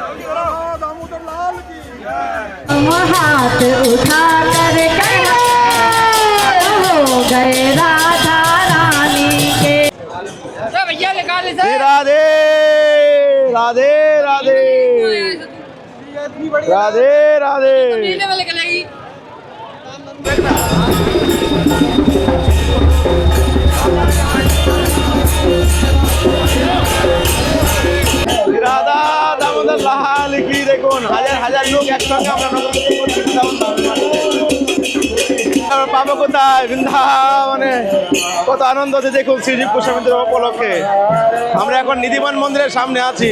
दामोदर लाल की हाथ उठा कर हो गए राधा रानी के। राधे राधे राधे राधे राधे। রাধা দামোদর লাল কি। দেখুন হাজার হাজার লোক একসঙ্গে আমরা পাবো কোথায়? বৃন্দাবনে কত আনন্দ হচ্ছে দেখুন শ্রীজীব গোস্বামীদের উপলক্ষে। আমরা এখন নিধিবান মন্দিরের সামনে আছি।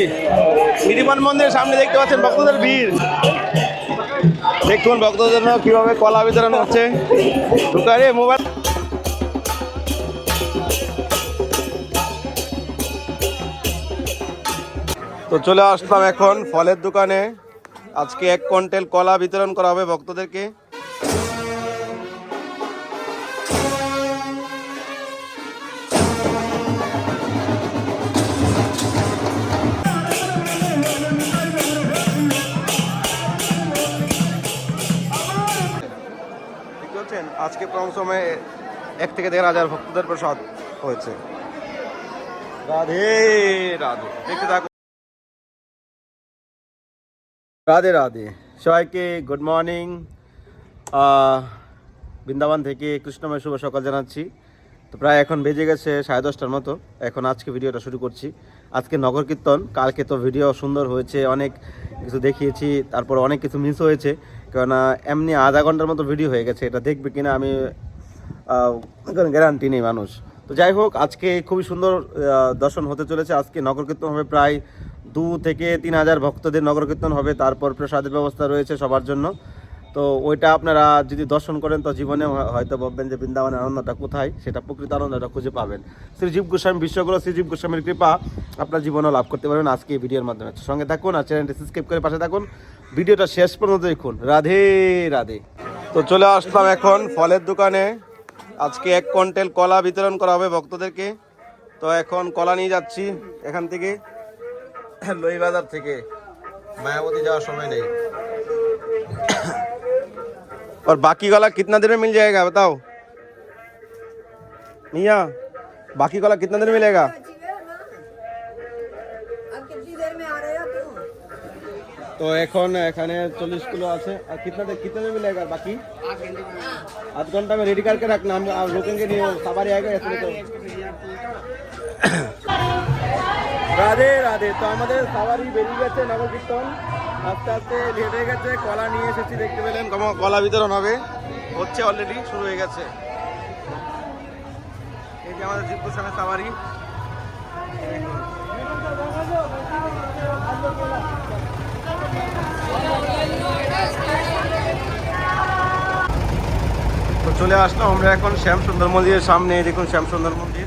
নিধিবান মন্দিরের সামনে দেখতে পাচ্ছেন ভক্তদের ভিড়। দেখুন ভক্তদের জন্য কিভাবে কলা বিতরণ হচ্ছে। ঢুকারে মোবাইল। তো চলে আসলাম এখন ফলের দোকানে। আজকে 1 কুইন্টাল কলা বিতরণ করা হবে ভক্তদেরকে। আজকে কম সময়ে 1 থেকে 1.5 হাজার ভক্তদের প্রসাদ হয়েছে। রাধে রাধে। দেখতে থাকুন। রাধে রাধে সবাইকে গুড মর্নিং। বৃন্দাবন থেকে কৃষ্ণময় শুভ সকাল জানাচ্ছি। তো প্রায় এখন বেজে গেছে 10:30টার মতো। এখন আজকে ভিডিওটা শুরু করছি। আজকে নগর কীর্তন। কালকে তো ভিডিও সুন্দর হয়েছে, অনেক কিছু দেখিয়েছি, তারপর অনেক কিছু মিস হয়েছে। কেননা এমনি আধা ঘন্টার মতো ভিডিও হয়ে গেছে, এটা দেখবে কিনা আমি গ্যারান্টি নেই মানুষ। তো যাই হোক, আজকে খুবই সুন্দর দর্শন হতে চলেছে। আজকে নগর কীর্তন হবে প্রায় 2 থেকে 3 হাজার ভক্তদের নগর কীর্তন হবে। তারপর প্রসাদের ব্যবস্থা রয়েছে সবার জন্য। তো ওইটা আপনারা যদি দর্শন করেন তো জীবনে হয়তো ভাববেন যে বৃন্দাবনের আনন্দটা কোথায়, সেটা প্রকৃত আনন্দটা খুঁজে পাবেন। শ্রীজীব গোস্বামী বিশ্বগুরু শ্রীজীব গোস্বামীর কৃপা আপনার জীবনেও লাভ করতে পারবেন আজকে এই ভিডিওর মাধ্যমে। সঙ্গে থাকুন আর চ্যানেলটি সাবস্ক্রাইব করে পাশে থাকুন। ভিডিওটা শেষ পর্যন্ত দেখুন। রাধে রাধে। তো চলে আসলাম এখন ফলের দোকানে। আজকে 1 কুইন্টাল কলা বিতরণ করা হবে ভক্তদেরকে। তো এখন কলা নিয়ে যাচ্ছি এখান থেকে, লোই বাজার থেকে। मायावती जाओ समय नहीं। और बाकी वाला कितना देर में मिल जाएगा बताओ मियाँ? बाकी वाला कितना देर में मिलेगा? तो এখন এখানে 40 किलो আছে। और कितने में मिलेगा बाकी? आध घंटा में रेडी करके रखना, हम रुकेंगे नहीं, सवारी आएगा ऐसे तो। রাধে রাধে। তো আমাদের সাওয়ারি বেরিয়ে গেছে নগর কীর্তন। আস্তে আস্তে লেট হয়ে গেছে। কলা নিয়ে এসেছি, দেখতে পেলেন কলা বিতরণ হবে, হচ্ছে অলরেডি শুরু হয়ে গেছে। এই যে আমাদের জীব গোস্বামী সাওয়ারি। তো চলে আসলাম আমরা এখন শ্যাম সুন্দর মন্দিরের সামনে। দেখুন শ্যাম সুন্দর মন্দির।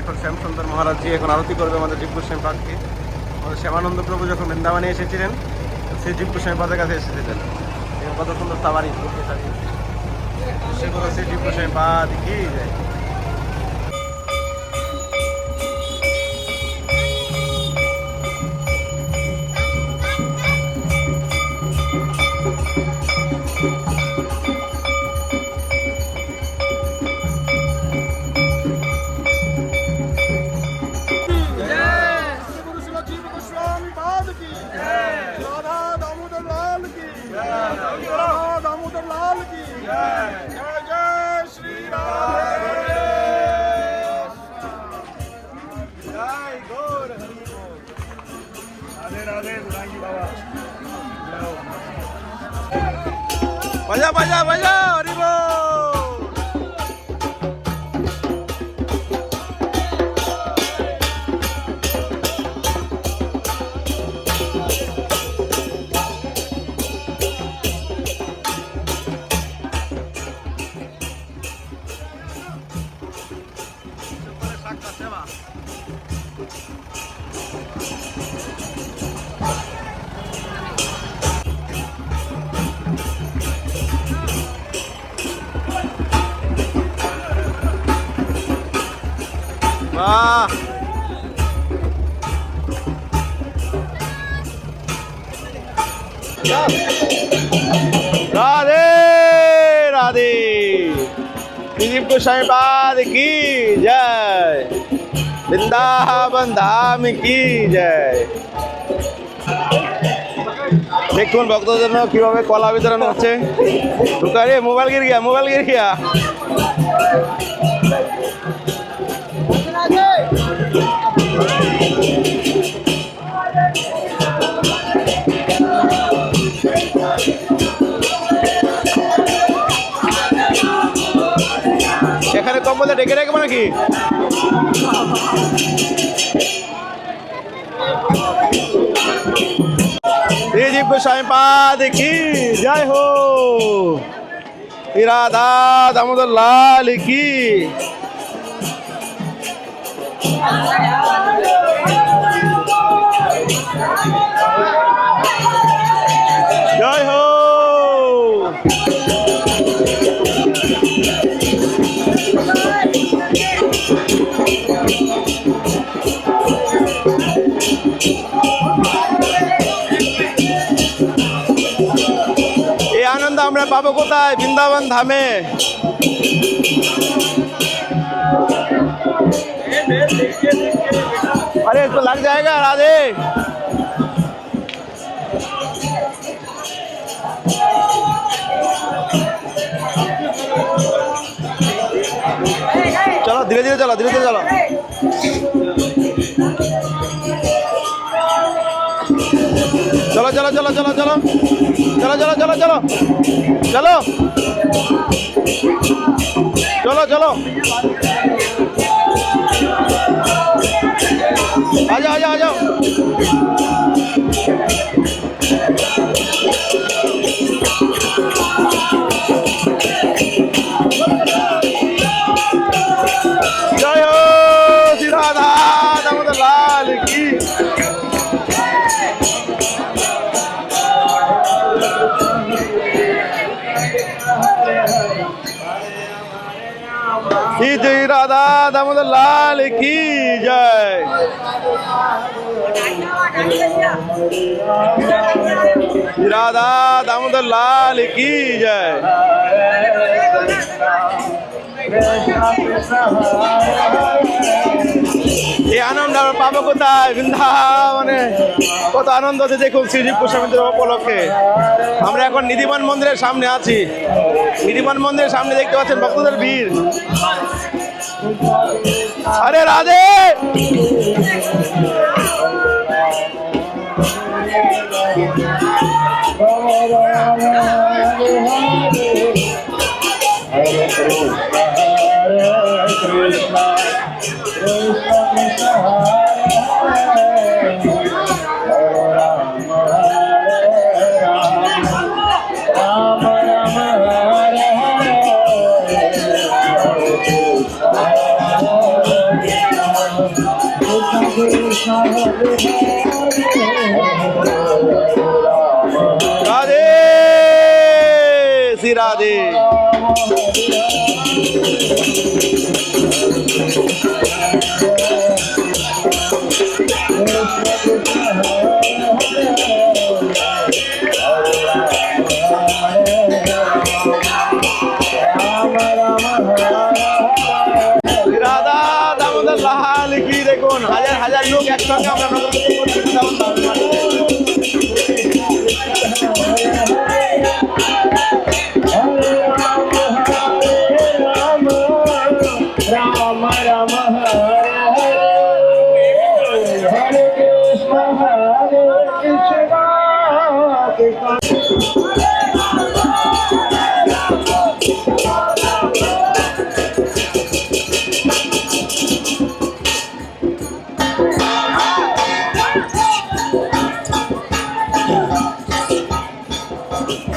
এখন শ্যাম সুন্দর মহারাজজি এখন আরতি করবে আমাদের জীব গোস্বামী পাদকে। আমাদের শ্যামানন্দ প্রভু যখন বৃন্দাবনে এসেছিলেন সেই জীব গোস্বামী পাদের কাছে এসেছিলেন। কত সুন্দর সাবারি সেগুলো সেই জীব গোস্বামী পাদ কি যায়। दामोदर लाल की जय जय श्री राधे जय गौर हरि बोल। राधे राधे बुराई बाबा। बजा बजा बजा हरि बोल। वाह राधे राधे। दिलीप गोस्वामी पाद की जय, वृंदावन धाम की जय। দেখুন ভক্তদের জন্য কিভাবে কলা বিতরণ হচ্ছে। ঢুকারে মোবাইল গির গিয়া, মোবাইল গির গিয়া। এখানে কম্বলটা ডেকে রাখবো নাকি? दिलीप गोस्वामी पाद की जय हो, राधा दामोदर लाल की जय हो। এই আনন্দ আমরা পাবো কোথায়? বৃন্দাবন ধামে। अरे इसको लग जाएगा राधे। चलो धीरे धीरे चलो, धीरे धीरे चलो। चलो चलो चलो चलो चलो चलो चलो चलो चलो चलो चलो चलो आ जाओ आ जाओ आ जाओ। जय हो श्री राधा दामोदर लाल की। श्री राधा दामोदर लाल की जय। राधा दामोदर लाल की जय। এই আনন্দ আমরা পাবো কোথায়? বৃন্দাবনে কত আনন্দ হচ্ছে দেখুন শ্রীজীব গোস্বামীদের উপলক্ষে। আমরা এখন নিধিবান মন্দিরের সামনে আছি। নিধিবান মন্দিরের সামনে দেখতে পাচ্ছেন ভক্তদের ভিড়। আরে রাধে। राधे श्री राधे। রাধা দামোদর লাল কি। দেখুন হাজার হাজার লোক একসঙ্গে আমরা राम राम हरे हरे हरे कृष्ण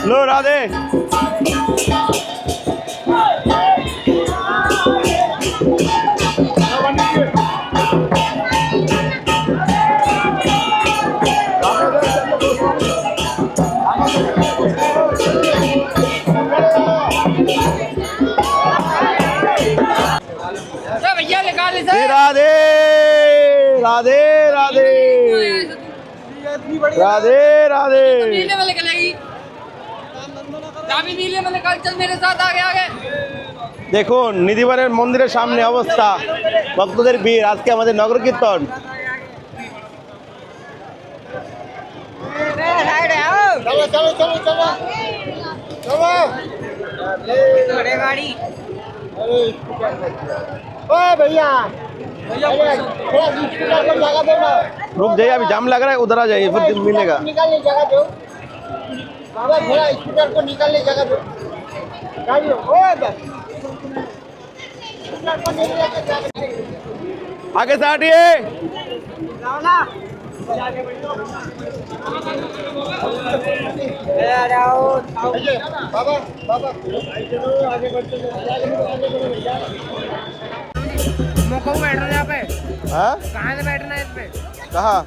लो राधे। राधे राधे राधे। राधे राधे। नीले वाले चलेगी चाबी नीले वाले कल चल मेरे साथ आगे आगे দেখুন নিধিবানের মন্দিরের সামনে অবস্থা, ভক্তদের ভিড়। আজকে আমাদের নগর কীর্তন। गाड़ी रुक जाइए, अभी जाम लग रहा है, उधर आ जाइए फिर मिलेगा। निकालने जगह दो बाबा, थोड़ा स्कूटर को निकालने जगह दो। गाड़ी ओ बस स्कूटर को निकालने जगह दो। आगे से हटिए। बाबा बाबा आगे बढ़ते मौका बैठना यहाँ पे हाँ कहाँ से बैठना है इस पे कहाँ?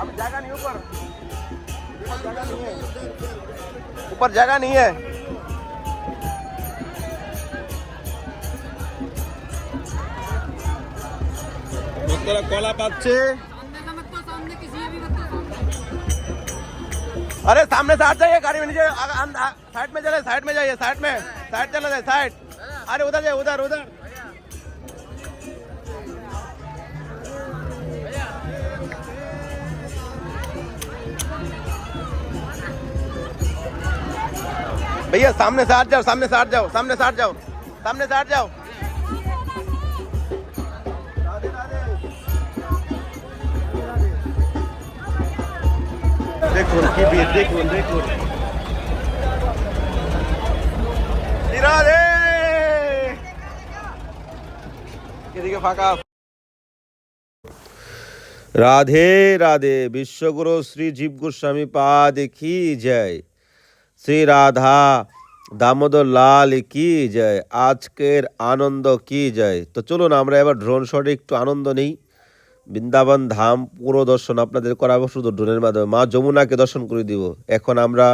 अब जगह नहीं, ऊपर ऊपर जगह नहीं है। ভক্তরা কলা পাচ্ছে। सामने किसी भी मत अरे सामने से हट जाइए, गाड़ी में नीचे साइड में चले, साइड में जाइए, साइड में, साइड चला जाए, साइड। अरे उधर जाइए, उधर उधर। भैया सामने से हट जाओ, सामने से हट जाओ, सामने से हट जाओ, सामने से हट जाओ। দেখুন কি ভিড়, দেখুন দেখুন। রাধে, এদিকে ফাঁকা। রাধে রাধে। বিশ্বগুরু শ্রী জীব গোস্বামী পাদ কি জয়, শ্রী রাধা দামোদর লাল কি জয়, আজকের আনন্দ কি জয়। তো চলুন আমরা এবার ড্রোন শটে একটু আনন্দ নেই। বৃন্দাবন ধাম পুরো দর্শন আপনাদের করাবো শুধু ড্রোনের মাধ্যমে। মা যমুনাকে দর্শন করে দিব। এখন আমরা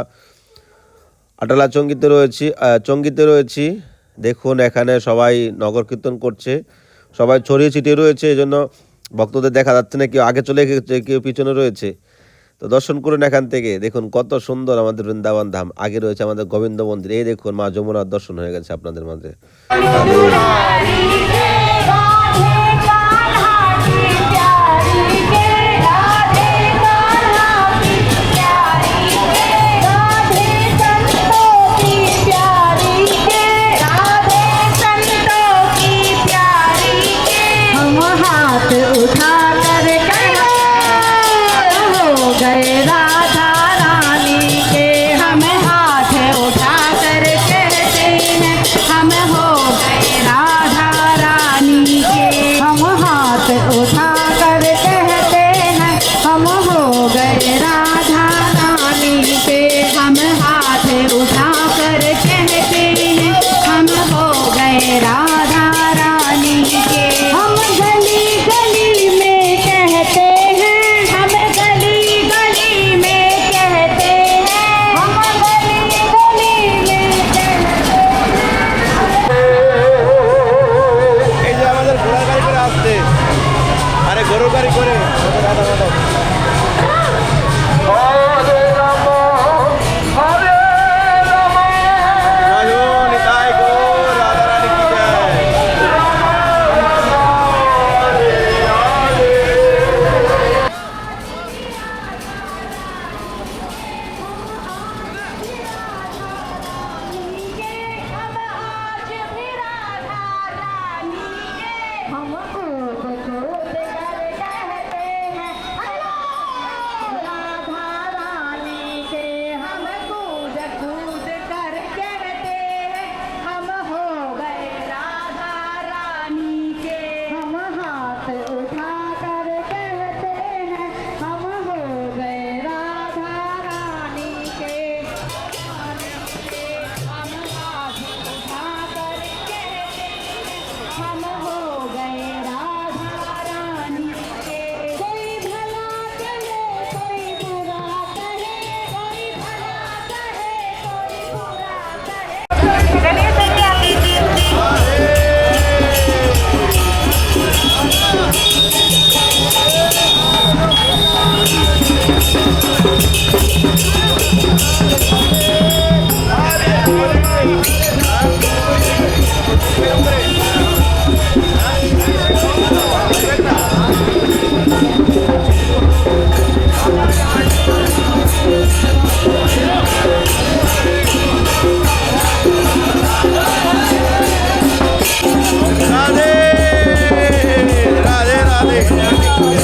আটালা চঙ্গিতে রয়েছি। দেখুন এখানে সবাই নগর কীর্তন করছে, সবাই ছড়িয়ে ছিটিয়ে রয়েছে, এই জন্য ভক্তদের দেখা যাচ্ছে না, কেউ আগে চলে গেছে, কেউ পিছনে রয়েছে। তো দর্শন করুন এখান থেকে। দেখুন কত সুন্দর আমাদের বৃন্দাবন ধাম। আগে রয়েছে আমাদের গোবিন্দ মন্দির। এই দেখুন মা যমুনার দর্শন হয়ে গেছে আপনাদের মাঝে।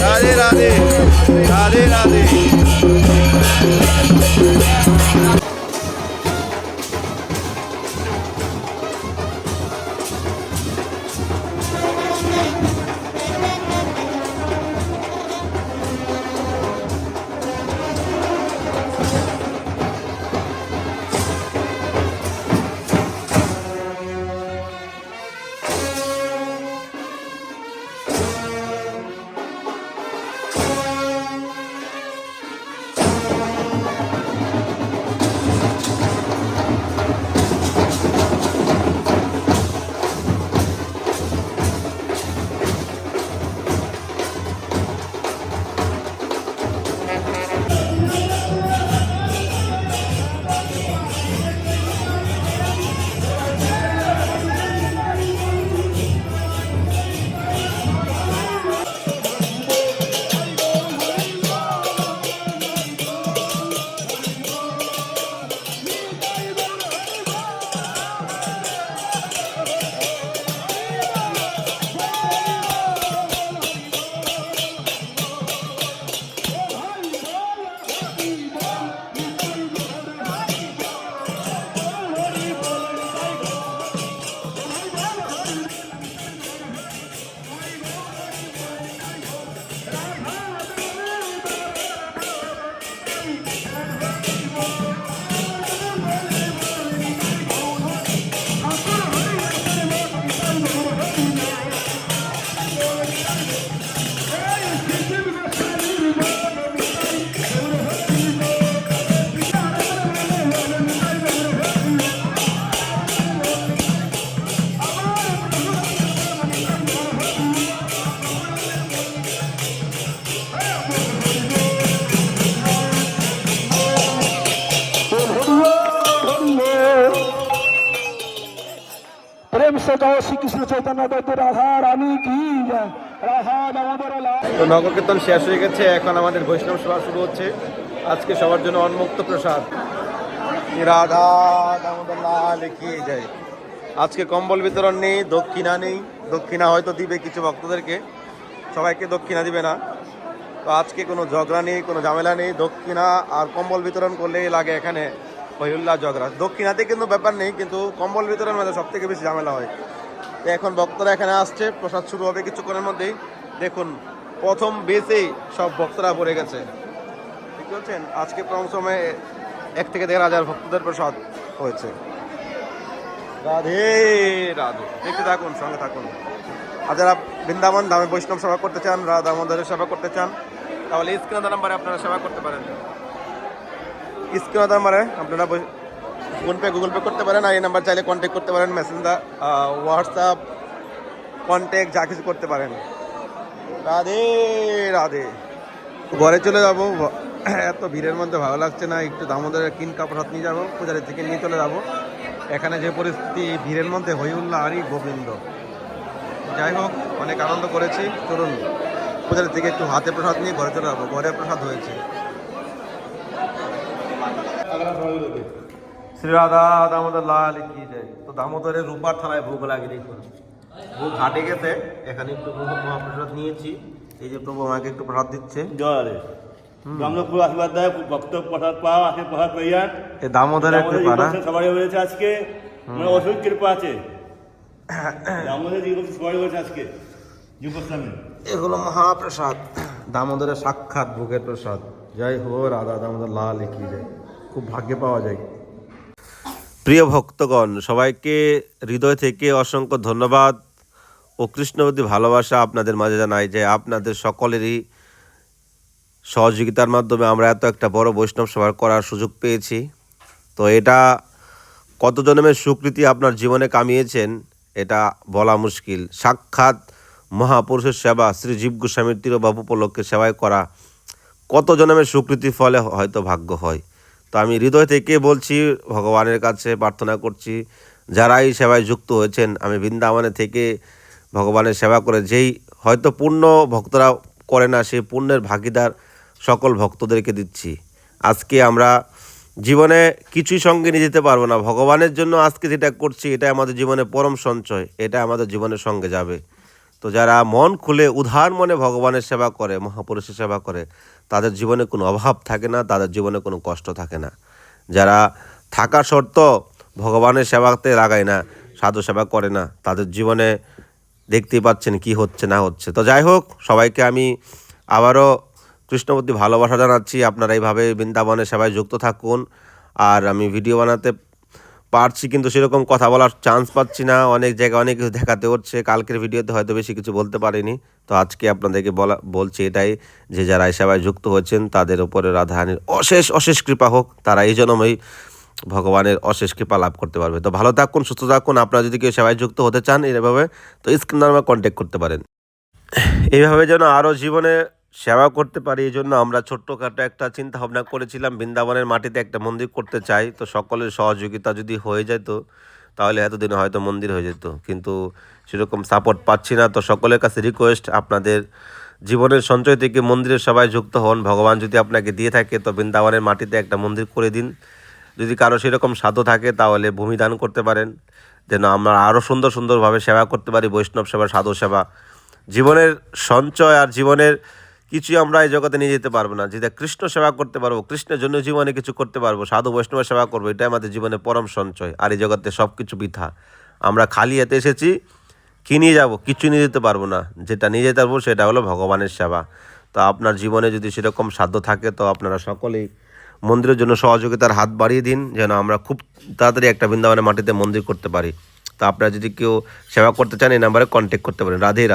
রাধে রাধে রাধে রাধে। प्रेम से गाओ श्री कृष्ण चैतन्य देव राधा रानी की जय राधा दामोदर लाल। তো নগর কীর্তন শেষ হয়ে গেছে, এখন আমাদের বৈষ্ণব সভা শুরু হচ্ছে। আজকে সবার জন্য উন্মুক্ত প্রসাদ। রাধা দামোদর লাল কি যায়। আজকে কম্বল বিতরণ নেই, দক্ষিণা নেই। দক্ষিণা হয়তো দিবে কিছু ভক্তদেরকে, সবাইকে দক্ষিণা দিবে না। তো আজকে কোনো ঝগড়া নেই, কোনো ঝামেলা নেই। দক্ষিণা আর কম্বল বিতরণ করলেই লাগে এখানে হইহুল্লাহ ঝগড়া। দক্ষিণাতে কিন্তু ব্যাপার নেই, কিন্তু কম্বল বিতরণ মধ্যে সব থেকে বেশি ঝামেলা হয়। তো এখন ভক্তরা এখানে আসছে, প্রসাদ শুরু হবে কিছুক্ষণের মধ্যেই। দেখুন প্রথম বেসেই সব ভক্তরা ভরে গেছে, ঠিক বলছেন। আজকে প্রথম সময়ে 1 থেকে 1,500 ভক্তদের প্রসাদ হয়েছে। রাধে রাধে, দেখতে থাকুন, সঙ্গে থাকুন। আর যারা বৃন্দাবন ধামে বৈষ্ণব সেবা করতে চান, রাধা দামোদরের সেবা করতে চান, তাহলে স্ক্রিনে নাম্বারে আপনারা সেবা করতে পারেন। স্ক্রিনে নাম্বারে আপনারা ফোনপে গুগল পে করতে পারেন, আর এই নাম্বার চাইলে কন্ট্যাক্ট করতে পারেন, মেসেঞ্জার হোয়াটসঅ্যাপ কন্ট্যাক্ট যা কিছু করতে পারেন। রাধে রাধে। ঘরে চলে যাবো, এত ভিড়ের মধ্যে ভালো লাগছে না। একটু দামোদরের কিনকা প্রসাদ নিয়ে যাবো, পূজারি থেকে নিয়ে চলে যাবো। এখানে যে পরিস্থিতি, ভিড়ের মধ্যে হইউল্লাহ আরই গোবিন্দ। যাই হোক, অনেক আনন্দ করেছি। চলুন পূজারি থেকে একটু হাতে প্রসাদ নিয়ে ঘরে চলে যাবো। ঘরে প্রসাদ হয়েছে। শ্রী রাধা দামোদর লাল কি যায়। তো দামোদরের রূপার থালায় ভোগ লাগে, দেখুন ভোগ হাটে গেছে। এখানে একটু মহাপ্রসাদ নিয়েছি। এই যে প্রভু আমাকে একটু প্রসাদ দিচ্ছে। জয় আমরা পুরো আশীর্বাদ দেয়, ভক্ত প্রসাদ পাওয়া আছে, প্রসাদ পাইয়া এই দামোদরের কৃপা না, সবারই হয়েছে আজকে। অসুখ কৃপা আছে, আমাদের জীবন সবাই হয়েছে আজকে যুবস্বামী। এগুলো মহাপ্রসাদ, দামোদরের সাক্ষাৎ ভোগের প্রসাদ। জয় হো রাধা দামোদর লাল কি যায়। খুব ভাগ্যে পাওয়া যায়। প্রিয় ভক্তগণ, সবাইকে হৃদয় থেকে অসংখ্য ধন্যবাদ ও কৃষ্ণবতী ভালোবাসা আপনাদের মাঝে জানাই যে আপনাদের সকলেরই সহযোগিতার মাধ্যমে আমরা এত একটা বড় বৈষ্ণব সভা করার সুযোগ পেয়েছি। তো এটা কত জন্মের স্বীকৃতি আপনার জীবনে কামিয়েছেন এটা বলা মুশকিল। সাক্ষাৎ মহাপুরুষের সেবা, শ্রী জীব গোস্বামীর তিরোভাব উপলক্ষে সেবায় করা কত জন্মের স্বীকৃতির ফলে হয়তো ভাগ্য হয়। তো আমি হৃদয় থেকে বলছি, ভগবানের কাছে প্রার্থনা করছি যারা এই সেবায় যুক্ত হয়েছেন, আমি বৃন্দাবনে থেকে ভগবানের সেবা করে যেই হয়তো পুণ্য ভক্তরা করে না, সেই পুণ্যের ভাগিদার সকল ভক্তদেরকে দিচ্ছি। আজকে আমরা জীবনে কিছুই সঙ্গে নিয়ে যেতে পারবো না, ভগবানের জন্য আজকে যেটা করছি এটা আমাদের জীবনে পরম সঞ্চয়, এটা আমাদের জীবনের সঙ্গে যাবে। তো যারা মন খুলে উদার মনে ভগবানের সেবা করে, মহাপুরুষের সেবা করে, তাদের জীবনে কোনো অভাব থাকে না, তাদের জীবনে কোনো কষ্ট থাকে না। যারা থাকা সত্ত্বেও ভগবানের সেবাতে লাগায় না, সাধু সেবা করে না, তাদের জীবনে দেখতেই পাচ্ছেন কি হচ্ছে না হচ্ছে। তো যাই হোক, সবাইকে আমি আবারও কৃষ্ণর প্রতি ভালোবাসা জানাচ্ছি। আপনারা এইভাবে বৃন্দাবনের সেবায় যুক্ত থাকুন। আর আমি ভিডিও বানাতে পারছি কিন্তু সেরকম কথা বলার চান্স পাচ্ছি না, অনেক জায়গায় অনেক কিছু দেখাতে হচ্ছে। কালকের ভিডিওতে হয়তো বেশি কিছু বলতে পারিনি, তো আজকে আপনাদেরকে বলছি এটাই যে যারা এই সেবায় যুক্ত হয়েছেন তাদের উপরে রাধারানীর অশেষ অশেষ কৃপা হোক, তারা এই জন্যই ভগবানের অশেষ কৃপা লাভ করতে পারবে। তো ভালো থাকুন, সুস্থ থাকুন। আপনারা যদি কেউ সেবায় যুক্ত হতে চান এইভাবে, তো স্ক্রিন নাম্বারে কন্ট্যাক্ট করতে পারেন। এইভাবে যেন আরও জীবনে সেবা করতে পারি, এই জন্য আমরা ছোট্টখাটো একটা চিন্তা ভাবনা করেছিলাম, বৃন্দাবনের মাটিতে একটা মন্দির করতে চাই। তো সকলের সহযোগিতা যদি হয়ে যেত তাহলে এতদিনে হয়তো মন্দির হয়ে যেত, কিন্তু সেরকম সাপোর্ট পাচ্ছি না। তো সকলের কাছে রিকোয়েস্ট, আপনাদের জীবনের সঞ্চয় থেকে মন্দিরের সবাই যুক্ত হন। ভগবান যদি আপনাকে দিয়ে থাকে তো বৃন্দাবনের মাটিতে একটা মন্দির করে দিন। যদি কারো সেরকম সাধ্য থাকে তাহলে ভূমি দান করতে পারেন, যেন আমরা আরও সুন্দরভাবে সেবা করতে পারি, বৈষ্ণব সেবা, সাধু সেবা। জীবনের সঞ্চয় আর জীবনের কিছুই আমরা এই জগতে নিয়ে যেতে পারবো না। যেটা কৃষ্ণ সেবা করতে পারবো, কৃষ্ণের জন্য জীবনে কিছু করতে পারবো, সাধু বৈষ্ণবের সেবা করবো, এটাই আমাদের জীবনের পরম সঞ্চয়। আর এই জগতে সব কিছু বৃথা। আমরা খালি হাতে এসেছি, কী নিয়ে যাবো? কিছু নিয়ে যেতে পারবো না। যেটা নিয়ে যেতে পারবো সেটা হলো ভগবানের সেবা। তো আপনার জীবনে যদি সেরকম সাধ্য থাকে তো আপনারা সকলেই মন্দিরের জন্য সহযোগিতার হাত বাড়িয়ে দিন, যেন আমরা খুব তাড়াতাড়ি একটা বৃন্দাবনের মাটিতে মন্দির করতে পারি। তো আপনারা যদি কেউ সেবা করতে চান এই নাম্বারে কন্ট্যাক্ট করতে পারেন। রাধে রাধে।